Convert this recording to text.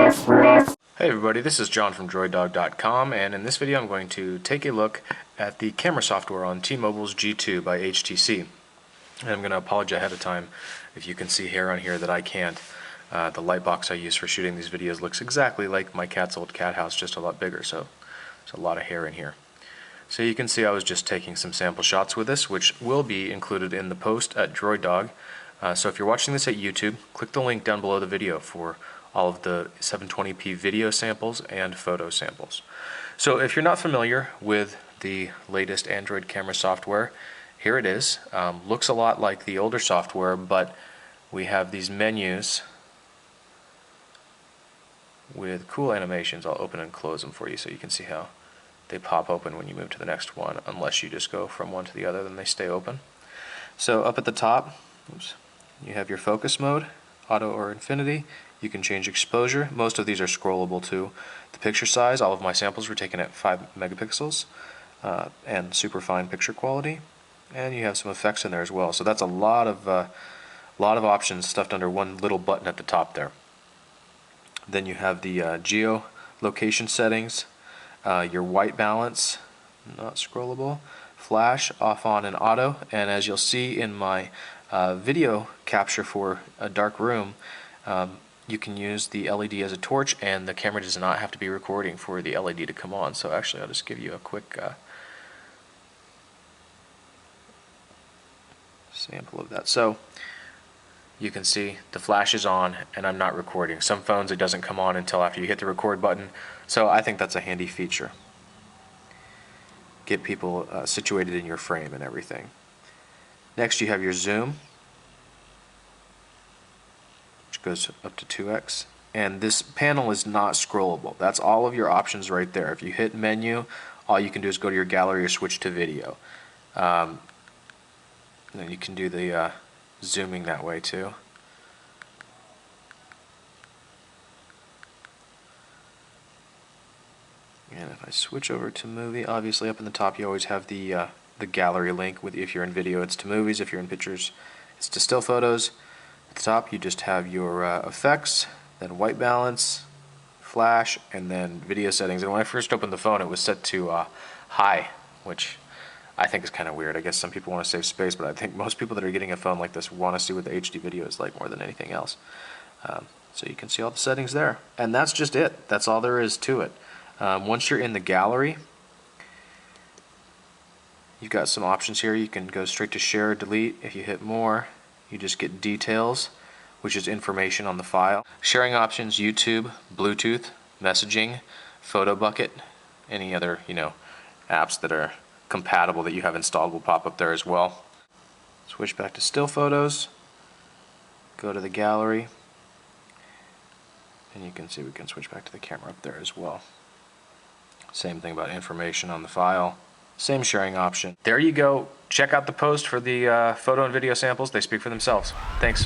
Hey everybody, this is John from droiddog.com, and in this video I'm going to take a look at the camera software on T-Mobile's G2 by HTC. And I'm going to apologize ahead of time if you can see hair on here that I can't. The light box I use for shooting these videos looks exactly like my cat's old cat house, just a lot bigger, so there's a lot of hair in here. So you can see I was just taking some sample shots with this, which will be included in the post at DroidDog. So if you're watching this at YouTube, click the link down below the video for all of the 720p video samples and photo samples. So if you're not familiar with the latest Android camera software, here it is. Looks a lot like the older software, but we have these menus with cool animations. I'll open and close them for you so you can see how they pop open when you move to the next one, unless you just go from one to the other, then they stay open. So up at the top, you have your focus mode, auto or infinity. You can change exposure. Most of these are scrollable too. The picture size, all of my samples were taken at 5 megapixels and super fine picture quality. And you have some effects in there as well. So that's a lot of options stuffed under one little button at the top there. Then you have the geo location settings, your white balance, not scrollable, flash, off, on, and auto. And as you'll see in my video capture for a dark room, you can use the LED as a torch, and the camera does not have to be recording for the LED to come on. So actually I'll just give you a quick sample of that. So you can see the flash is on and I'm not recording. Some phones it doesn't come on until after you hit the record button, so I think that's a handy feature. Get people situated in your frame and everything. Next you have your zoom, which goes up to 2x, and this panel is not scrollable. That's all of your options right there. If you hit menu, all you can do is go to your gallery or switch to video. And then you can do the zooming that way too. And if I switch over to movie, obviously up in the top you always have the gallery link. With if you're in video, it's to movies. If you're in pictures, it's to still photos. At the top you just have your effects, then white balance, flash, and then video settings. And when I first opened the phone, it was set to high, which I think is kind of weird. I guess some people want to save space, but I think most people that are getting a phone like this want to see what the HD video is like more than anything else. So you can see all the settings there. And that's just it. That's all there is to it. Once you're in the gallery, you've got some options here. You can go straight to share or delete. If you hit more, you just get details, which is information on the file. Sharing options, YouTube, Bluetooth, messaging, photo bucket, any other apps that are compatible that you have installed will pop up there as well. Switch back to still photos, go to the gallery, and you can see we can switch back to the camera up there as well. Same thing about information on the file. Same sharing option. There you go. Check out the post for the photo and video samples. They speak for themselves. Thanks.